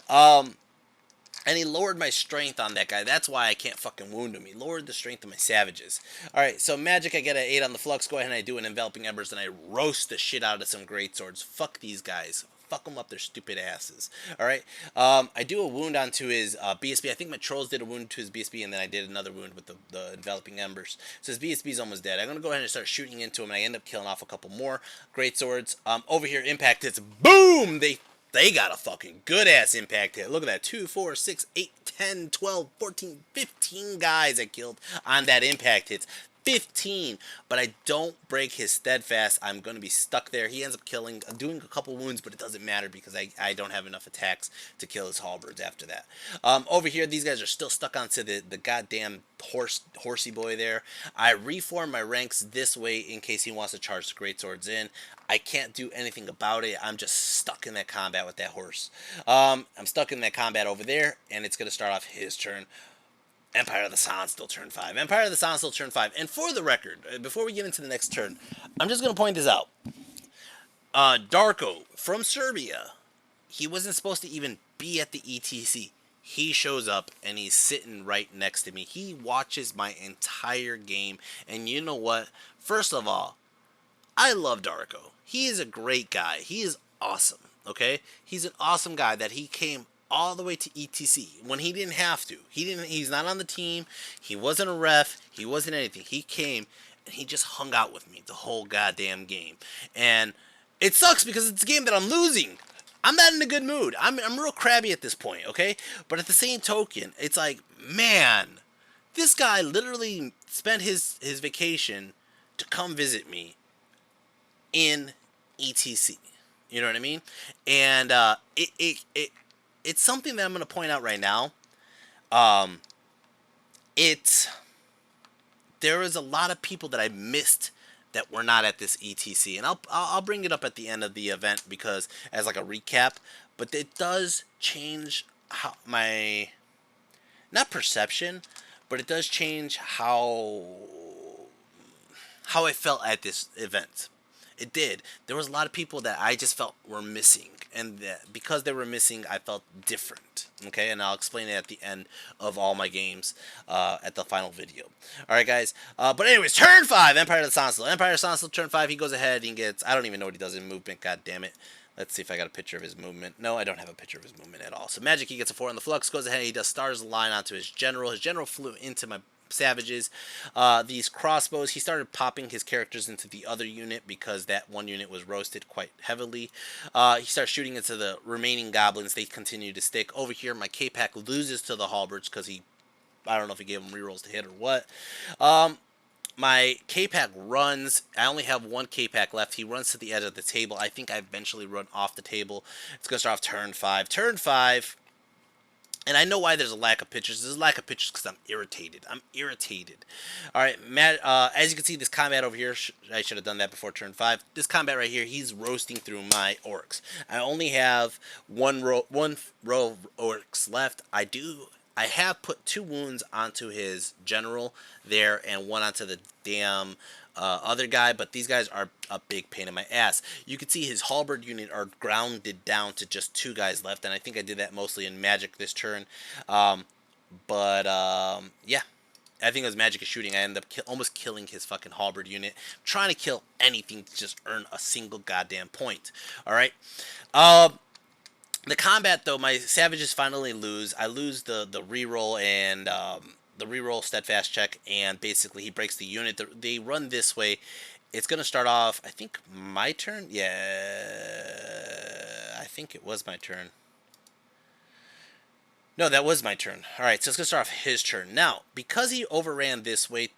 And he lowered my strength on that guy. That's why I can't fucking wound him. He lowered the strength of my savages. Alright, so magic, I get an 8 on the flux. Go ahead and I do an enveloping embers, and I roast the shit out of some great swords. Fuck these guys. Fuck them up their stupid asses. Alright, I do a wound onto his BSB. I think my trolls did a wound to his BSB, and then I did another wound with the enveloping embers. So his BSB is almost dead. I'm going to go ahead and start shooting into him, and I end up killing off a couple more great swords. Over here, impact hits. Boom! They got a fucking good-ass impact hit. Look at that. 2, 4, 6, 8, 10, 12, 14, 15 guys I killed on that impact hits. 15. But I don't break his steadfast. I'm going to be stuck there. He ends up doing a couple wounds, but it doesn't matter because I don't have enough attacks to kill his halberds after that. Over here, these guys are still stuck onto the goddamn horsey boy there. I reform my ranks this way in case he wants to charge the greatswords in. I can't do anything about it. I'm just stuck in that combat with that horse. I'm stuck in that combat over there, and it's going to start off his turn. Empire of the Sun still turn 5. Empire of the Sun still turn 5. And for the record, before we get into the next turn, I'm just going to point this out. Darko from Serbia, he wasn't supposed to even be at the ETC. He shows up and he's sitting right next to me. He watches my entire game. And you know what? First of all, I love Darko. He is a great guy. He is awesome. Okay? He's an awesome guy that he came all the way to ETC when he didn't have to. He's not on the team. He wasn't a ref. He wasn't anything. He came and he just hung out with me the whole goddamn game. And it sucks because it's a game that I'm losing. I'm not in a good mood. I'm real crabby at this point, okay? But at the same token, it's like, man, this guy literally spent his vacation to come visit me in ETC. You know what I mean? And it's something that I'm going to point out right now. There was a lot of people that I missed that were not at this ETC, and I'll bring it up at the end of the event because as like a recap. But it does change how my not perception, but it does change how I felt at this event. It did. There was a lot of people that I just felt were missing, and that because they were missing, I felt different. Okay, and I'll explain it at the end of all my games at the final video. All right, guys. But anyways, turn 5, Empire of the Sun. Empire of the Sun, turn 5. He goes ahead. He gets. I don't even know what he does in movement. God damn it. Let's see if I got a picture of his movement. No, I don't have a picture of his movement at all. So magic, he gets a 4 on the flux. Goes ahead. He does stars line onto his general. His general flew into my savages. These crossbows, he started popping his characters into the other unit because that one unit was roasted quite heavily. He starts shooting into the remaining goblins. They continue to stick. Over here, my K-Pack loses to the halberds because I don't know if he gave him rerolls to hit or what. My K-Pack runs. I only have one K-Pack left. He runs to the edge of the table. I think I eventually run off the table. It's going to start off turn 5. Turn 5. And I know why there's a lack of pictures. There's a lack of pictures because I'm irritated. All right, Matt. As you can see, this combat over here, I should have done that before turn 5. This combat right here, he's roasting through my orcs. I only have one row of orcs left. I have put 2 wounds onto his general there and 1 onto the damn other guy, but these guys are a big pain in my ass. You can see his halberd unit are grounded down to just 2 guys left, and I think I did that mostly in magic this turn. But yeah, I think it was magic of shooting. I ended up almost killing his fucking halberd unit, trying to kill anything to just earn a single goddamn point. All right. The combat though, my savages finally lose. I lose the reroll and the reroll steadfast check, and basically he breaks the unit. They run this way. It's gonna start off. I think my turn. Yeah, I think it was my turn. No, that was my turn. All right, so it's gonna start off his turn now. Because he overran this way,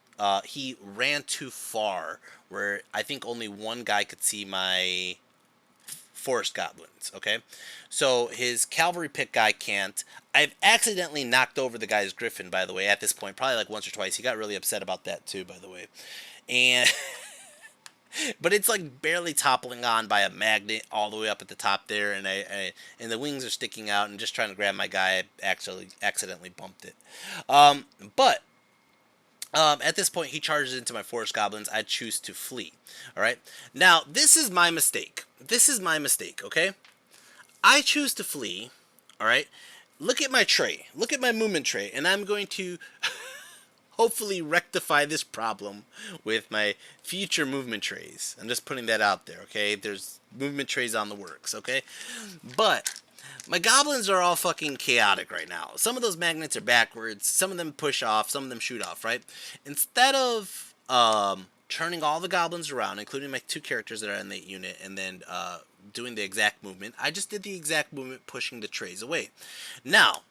he ran too far. Where I think only one guy could see my forest goblins. Okay, so his cavalry pick guy can't. I've accidentally knocked over the guy's griffin, by the way. At this point, probably like once or twice. He got really upset about that too, by the way. And but it's like barely toppling on by a magnet all the way up at the top there, and and the wings are sticking out, and just trying to grab my guy, I actually accidentally bumped it. But at this point, he charges into my forest goblins. I choose to flee. All right. Now this is my mistake. This is my mistake. Okay. I choose to flee. All right. Look at my tray. Look at my movement tray, and I'm going to hopefully rectify this problem with my future movement trays. I'm just putting that out there, okay? There's movement trays on the works, okay? But my goblins are all fucking chaotic right now. Some of those magnets are backwards. Some of them push off. Some of them shoot off, right? Instead of turning all the goblins around, including my two characters that are in the unit, and then doing the exact movement, I just did the exact movement, pushing the trays away. Now,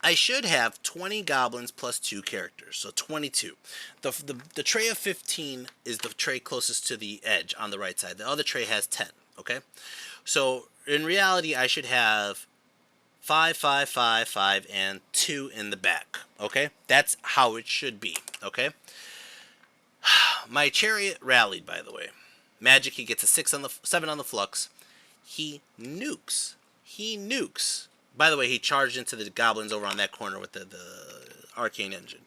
I should have 20 goblins plus 2 characters, so 22. The tray of 15 is the tray closest to the edge on the right side. The other tray has 10, okay? So, in reality, I should have 5, 5, 5, 5, and 2 in the back, okay? That's how it should be, okay? My chariot rallied, by the way. Magic, he gets a 7 on the flux. He nukes. He nukes. By the way, he charged into the goblins over on that corner with the arcane engine.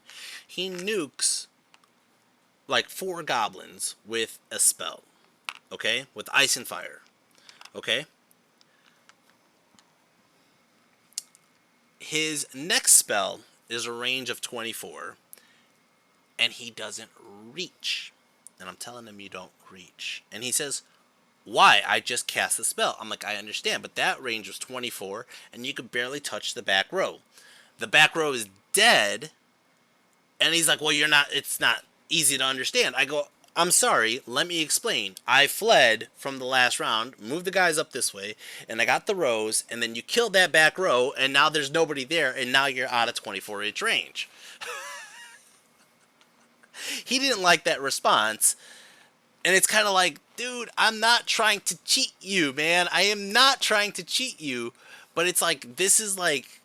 He nukes like 4 goblins with a spell. Okay? With ice and fire. Okay? His next spell is a range of 24. And he doesn't reach. And I'm telling him you don't reach. And he says, why? I just cast the spell. I'm like, I understand, but that range was 24, and you could barely touch the back row. The back row is dead, and he's like, well, it's not easy to understand. I go, I'm sorry, let me explain. I fled from the last round, moved the guys up this way, and I got the rows, and then you killed that back row, and now there's nobody there, and now you're out of 24-inch range. He didn't like that response. And it's kind of like, dude, I'm not trying to cheat you, man. I am not trying to cheat you. But it's like, this is like,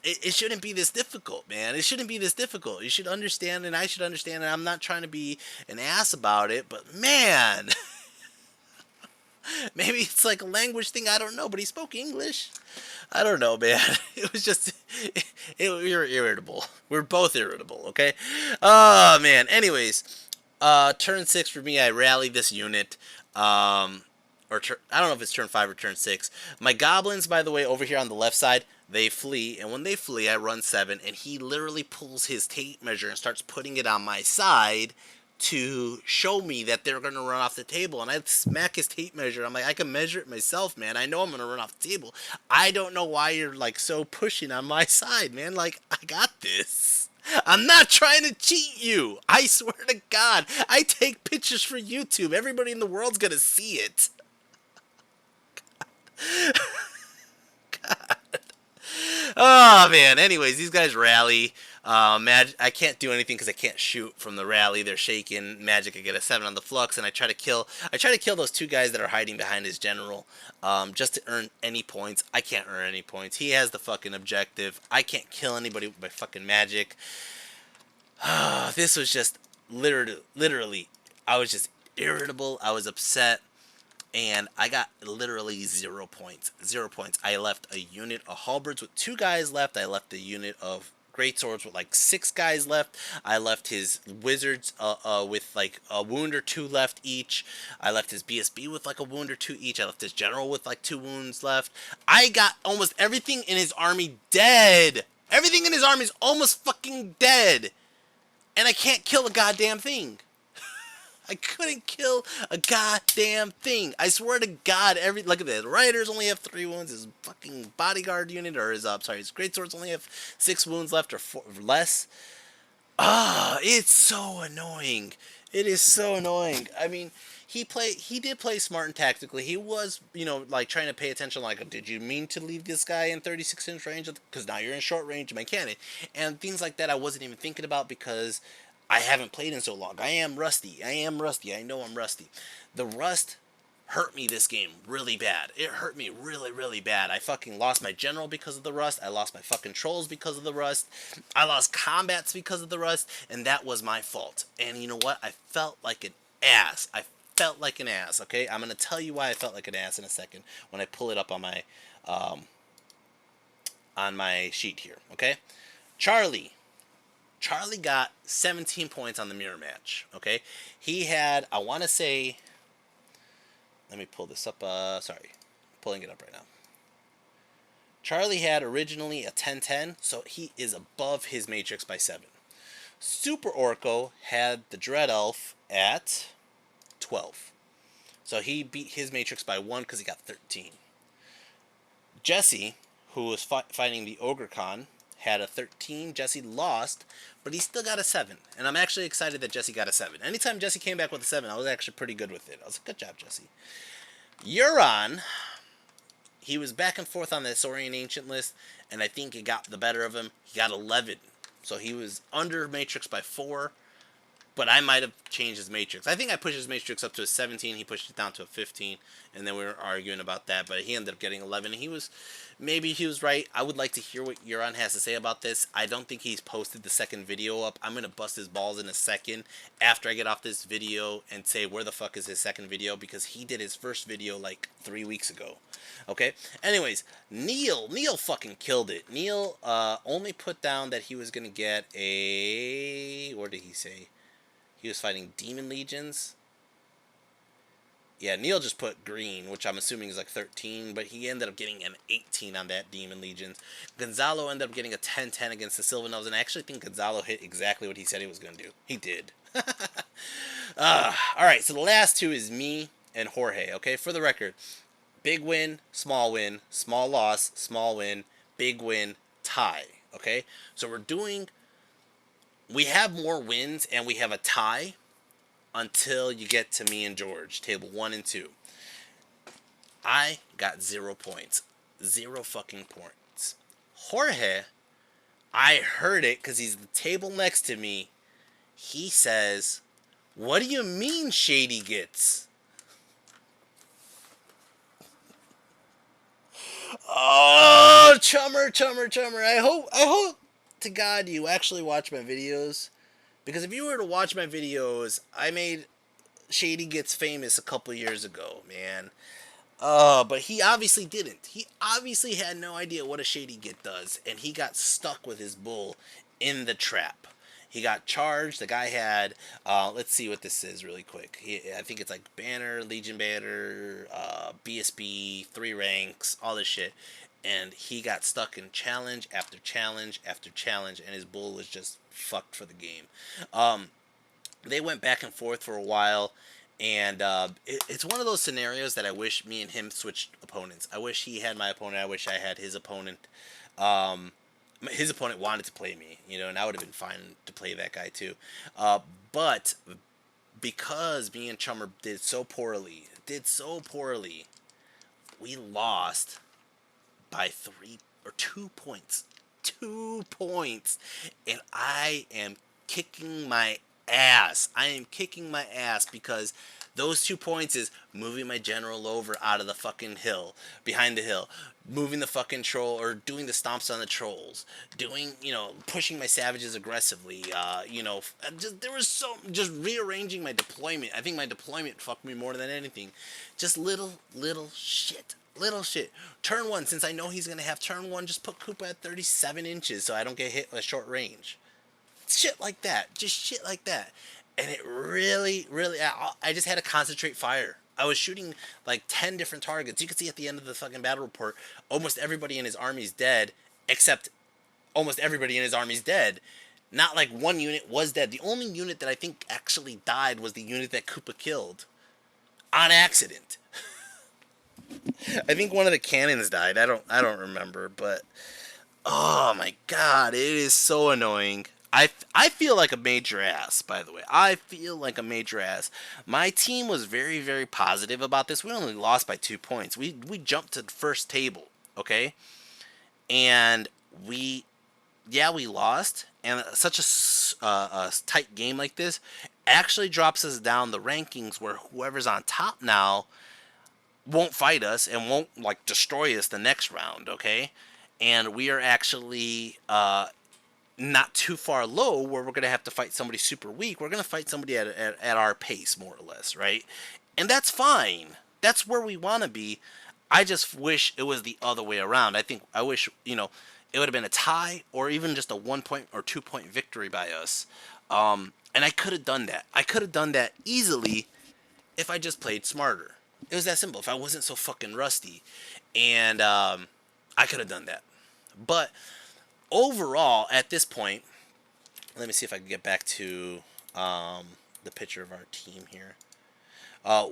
it shouldn't be this difficult, man. It shouldn't be this difficult. You should understand, and I should understand, and I'm not trying to be an ass about it. But, man, maybe it's like a language thing. I don't know. But he spoke English. I don't know, man. It was just, we were irritable. We're both irritable, okay? Oh, man. Anyways. Turn 6 for me, I rally this unit. I don't know if it's turn 5 or turn 6. My goblins, by the way, over here on the left side, they flee. And when they flee, I run 7. And he literally pulls his tape measure and starts putting it on my side to show me that they're going to run off the table. And I smack his tape measure. I'm like, I can measure it myself, man. I know I'm going to run off the table. I don't know why you're, like, so pushing on my side, man. Like, I got this. I'm not trying to cheat you. I swear to God. I take pictures for YouTube. Everybody in the world's going to see it. God. Oh, man. Anyways, these guys rally. I can't do anything because I can't shoot from the rally. They're shaking. Magic, I get a 7 on the flux, and I try to kill those 2 guys that are hiding behind his general, just to earn any points. I can't earn any points. He has the fucking objective. I can't kill anybody with my fucking magic. This was just literally, I was just irritable. I was upset. And I got literally 0 points. 0 points. I left a unit of halberds with 2 guys left. I left a unit of great swords with like 6 guys left. I left his wizards with like a wound or 2 left each. I left his BSB with like a wound or 2 each. I left his general with like 2 wounds left. I got almost everything in his army dead. Everything in his army is almost fucking dead. And I can't kill a goddamn thing. I couldn't kill a goddamn thing. I swear to God, look at this. Riders only have 3 wounds. His fucking bodyguard unit, or his his greatswords only have 6 wounds left or 4 or less. It's so annoying. It is so annoying. I mean, he did play smart and tactically. He was, like trying to pay attention. Like, did you mean to leave this guy in 36-inch range? Because now you're in short range of my cannon, and things like that. I wasn't even thinking about because I haven't played in so long. I am rusty. I know I'm rusty. The rust hurt me this game really bad. It hurt me really, really bad. I fucking lost my general because of the rust. I lost my fucking trolls because of the rust. I lost combats because of the rust, and that was my fault. And you know what? I felt like an ass. Okay? I'm going to tell you why I felt like an ass in a second when I pull it up on my sheet here, okay? Charlie got 17 points on the mirror match, okay? He had, I want to say, let me pull this up. Sorry, pulling it up right now. Charlie had originally a 10-10, so he is above his matrix by 7. Super Orco had the Dread Elf at 12. So he beat his matrix by 1 because he got 13. Jesse, who was fighting the Ogre Con, had a 13. Jesse lost, but he still got a 7. And I'm actually excited that Jesse got a 7. Anytime Jesse came back with a 7, I was actually pretty good with it. I was like, good job, Jesse. Euron, he was back and forth on the Saurian Ancient list, and I think it got the better of him. He got 11. So he was under Matrix by 4, but I might have changed his Matrix. I think I pushed his Matrix up to a 17. He pushed it down to a 15, and then we were arguing about that, but he ended up getting 11, and maybe he was right. I would like to hear what Euron has to say about this. I don't think he's posted the second video up. I'm going to bust his balls in a second after I get off this video and say where the fuck is his second video, because he did his first video like 3 weeks ago. Okay? Anyways, Neil fucking killed it. Neil only put down that he was going to get a... What did he say? He was fighting Demon Legions. Yeah, Neil just put green, which I'm assuming is like 13, but he ended up getting an 18 on that Demon Legions. Gonzalo ended up getting a 10-10 against the Sylvan Elves, and I actually think Gonzalo hit exactly what he said he was going to do. He did. Alright, so the last two is me and Jorge, okay? For the record, big win, small loss, small win, big win, tie, okay? So we have more wins and we have a tie until you get to me and George, table 1 and 2. I got 0 points. 0 fucking points. Jorge, I heard it because he's the table next to me. He says, "What do you mean Shady gets?" Oh, chummer. I hope to God you actually watch my videos. Because if you were to watch my videos, I made Shady Gets famous a couple years ago, man. But he obviously didn't. He obviously had no idea what a Shady Get does, and he got stuck with his bull in the trap. He got charged. The guy had, let's see what this is really quick. I think it's like Banner, Legion Banner, BSB, 3 ranks, all this shit. And he got stuck in challenge after challenge after challenge, and his bull was just fucked for the game. They went back and forth for a while, and it's one of those scenarios that I wish me and him switched opponents. I wish he had my opponent. I wish I had his opponent. His opponent wanted to play me, and I would have been fine to play that guy too. But because me and Chummer did so poorly, we lost by 2 points. 2 points. And I am kicking my ass. Because those 2 points is moving my general over out of the fucking hill, behind the hill, moving the fucking troll, or doing the stomps on the trolls, pushing my savages aggressively, just rearranging my deployment. I think my deployment fucked me more than anything. Just little shit. Turn 1, since I know he's going to have turn 1, just put Koopa at 37 inches so I don't get hit at short range. Shit like that. Just shit like that. And it really, I just had to concentrate fire. I was shooting like 10 different targets. You can see at the end of the fucking battle report, almost everybody in his army is dead, except almost everybody in his army's dead. Not like one unit was dead. The only unit that I think actually died was the unit that Koopa killed on accident. I think one of the cannons died. I don't remember, but oh my god, it is so annoying. I feel like a major ass, by the way. I feel like a major ass. My team was very, very positive about this. We only lost by 2 points. We jumped to the first table, okay? And we lost. And such a tight game like this actually drops us down the rankings where whoever's on top now won't fight us and won't like destroy us the next round, okay? And we are actually not too far low where we're going to have to fight somebody super weak. We're going to fight somebody at our pace, more or less, right? And that's fine. That's where we want to be. I just wish it was the other way around. I wish, it would have been a tie or even just a 1 point or 2 point victory by us. And I could have done that. I could have done that easily if I just played smarter. It was that simple. If I wasn't so fucking rusty. And I could have done that. But overall, at this point, let me see if I can get back to the picture of our team here.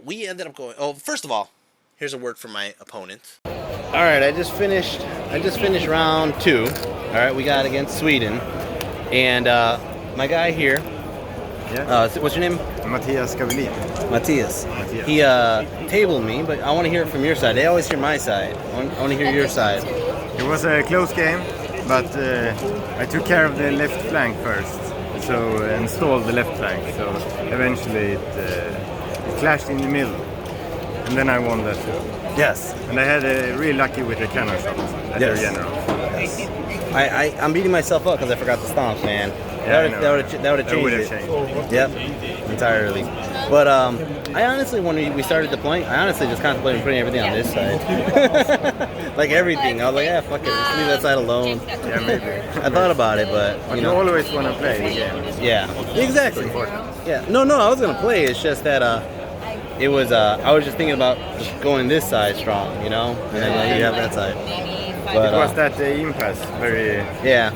We ended up going. Oh, first of all, here's a word from my opponent. All right, I just finished round 2. All right, we got against Sweden, and my guy here. Yeah. What's your name?
Matthias Gavelin.
Matthias. He tabled me, but I want to hear it from your side. They always hear my side. I want to hear your side.
It was a close game, but I took care of the left flank first, so installed the left flank. So eventually it clashed in the middle, and then I won that too.
Yes.
And I had really lucky with the cannon shot at their general.
Yes. I'm beating myself up because I forgot the stomp, man.
Yeah,
that would have changed it. Yep, entirely. But I honestly, when we started deploying, I honestly just contemplated putting everything on this side. Like everything. I was like, yeah, fuck it, just leave that side alone.
Yeah, maybe.
I thought about it, but
you always want to play the game.
Yeah, exactly. Yeah, no, I was gonna play. It's just that it was. I was just thinking about just going this side strong, and then you have that side. But,
it was that impasse very.
Yeah.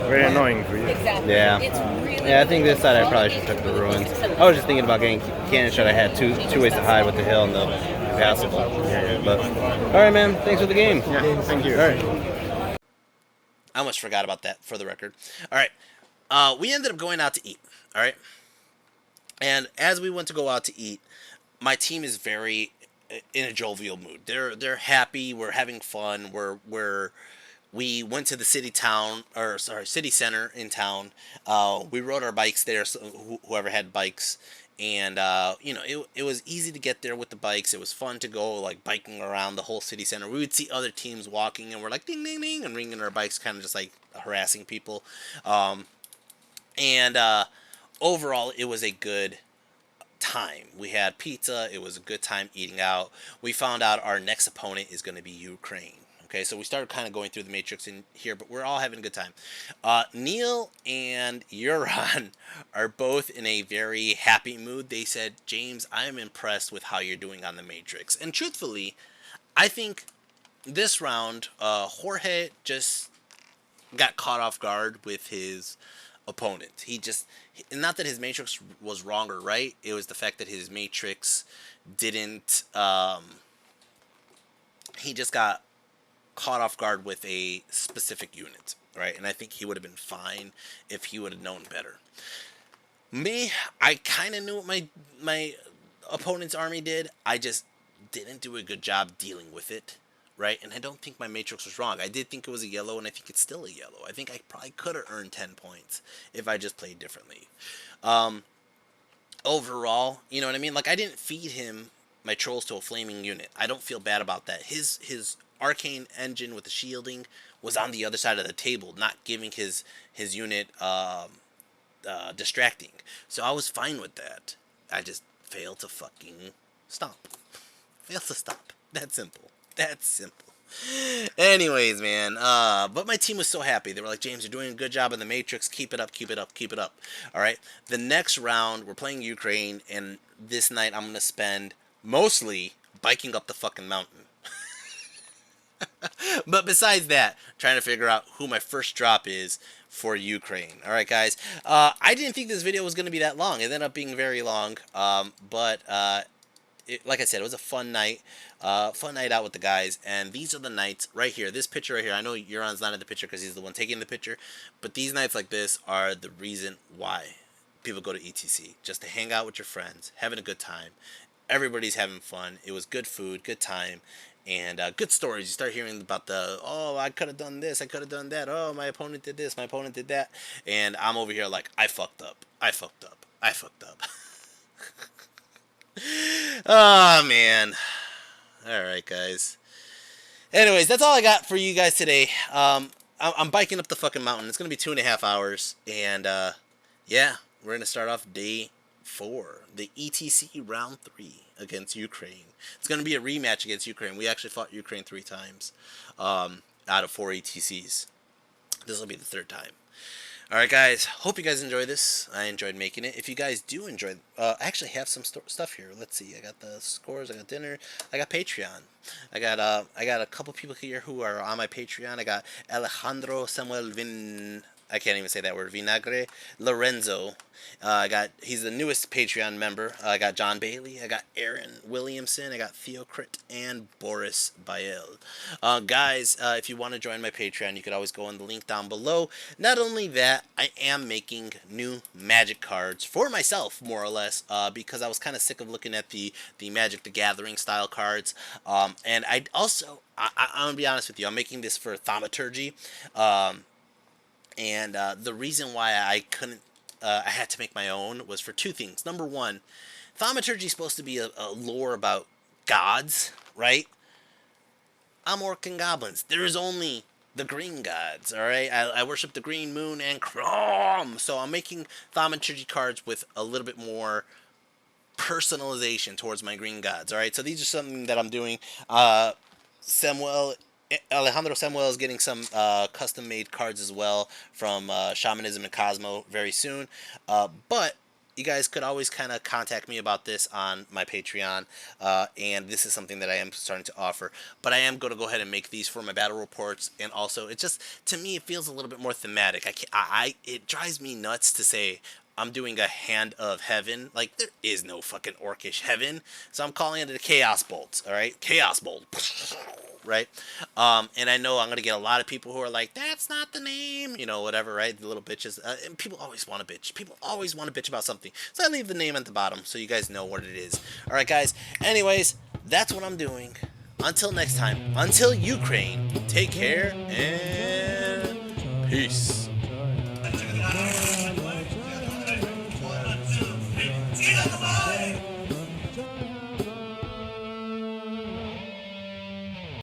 Very annoying for you.
Yeah. Yeah, I think this side I probably should have took the ruins. I was just thinking about getting cannon shot. I had two ways to hide with the hill and the impassable.
Yeah.
But all right, man. Thanks for the game.
Yeah, thank you.
All right. I almost forgot about that, for the record. All right. We ended up going out to eat. All right. And as we went to go out to eat, my team is very in a jovial mood. They're happy. We're having fun. We went to the city center in town. We rode our bikes there, so whoever had bikes. And, it was easy to get there with the bikes. It was fun to go, like, biking around the whole city center. We would see other teams walking, and we're like, ding, ding, ding, and ringing our bikes, kind of just, like, harassing people. Overall, it was a good time. We had pizza. It was a good time eating out. We found out our next opponent is going to be Ukraine. Okay, so we started kind of going through the matrix in here, but we're all having a good time. Neil and Euron are both in a very happy mood. They said, James, I am impressed with how you're doing on the matrix. And truthfully, I think this round, Jorge just got caught off guard with his opponent. Not that his matrix was wrong or right, it was the fact that his matrix didn't, he just got caught off guard with a specific unit, right? And I think he would have been fine if he would have known better. Me, I kind of knew what my opponent's army did. I just didn't do a good job dealing with it, right? And I don't think my matrix was wrong. I did think it was a yellow, and I think it's still a yellow. I think I probably could have earned 10 points if I just played differently. Overall, you know what I mean? Like, I didn't feed him my trolls to a flaming unit. I don't feel bad about that. His arcane engine with the shielding was on the other side of the table, not giving his unit distracting. So I was fine with that. I just failed to fucking stop. Failed to stop. That simple. Anyways, man. But my team was so happy. They were like, James, you're doing a good job in the Matrix. Keep it up, keep it up, keep it up. All right. The next round, we're playing Ukraine, and this night I'm going to spend mostly biking up the fucking mountain. But besides that, trying to figure out who my first drop is for Ukraine. All right, guys. I didn't think this video was going to be that long. It ended up being very long. Like I said, it was a fun night. Fun night out with the guys. And these are the nights right here. This picture right here. I know Euron's not in the picture because he's the one taking the picture. But these nights like this are the reason why people go to ETC. Just to hang out with your friends, having a good time. Everybody's having fun. It was good food, good time, and good stories. You start hearing about oh, I could have done this, I could have done that. Oh, my opponent did this, my opponent did that. And I'm over here like, I fucked up. I fucked up. I fucked up. Oh, man. All right, guys. Anyways, that's all I got for you guys today. I'm biking up the fucking mountain. It's going to be 2.5 hours. And, yeah, we're going to start off day 4, the ETC round 3 against Ukraine. It's going to be a rematch against Ukraine. We actually fought Ukraine 3 times out of 4 ETCs. This will be the 3rd time. Alright, guys, hope you guys enjoy this. I enjoyed making it. If you guys do enjoy, I actually have some stuff here. Let's see. I got the scores. I got dinner. I got Patreon. I got a couple people here who are on my Patreon. I got Alejandro Samuel I can't even say that word. Vinagre Lorenzo. He's the newest Patreon member. I got John Bailey. I got Aaron Williamson. I got Theocrit and Boris Bael. Guys, if you want to join my Patreon, you could always go on the link down below. Not only that, I am making new Magic cards for myself, more or less, because I was kind of sick of looking at the Magic the Gathering style cards. And I'm going to be honest with you, I'm making this for Thaumaturgy. And the reason why I had to make my own was for 2 things. Number 1, Thaumaturgy is supposed to be a lore about gods, right? I'm Orc and Goblins. There is only the green gods, alright? I worship the green moon and Chrome. So I'm making Thaumaturgy cards with a little bit more personalization towards my green gods, alright? So these are something that I'm doing. Alejandro Samuel is getting some custom-made cards as well from Shamanism and Cosmo very soon. But you guys could always kind of contact me about this on my Patreon, and this is something that I am starting to offer. But I am going to go ahead and make these for my battle reports, and also it just, to me, it feels a little bit more thematic. It drives me nuts to say I'm doing a Hand of Heaven. Like, there is no fucking orcish heaven, so I'm calling it a Chaos Bolt. All right, Chaos Bolt. Right? And I know I'm going to get a lot of people who are like, that's not the name, you know, whatever, right? The little bitches. And people always want to bitch. People always want to bitch about something. So I leave the name at the bottom so you guys know what it is. All right, guys. Anyways, that's what I'm doing. Until next time, until Ukraine, take care and peace.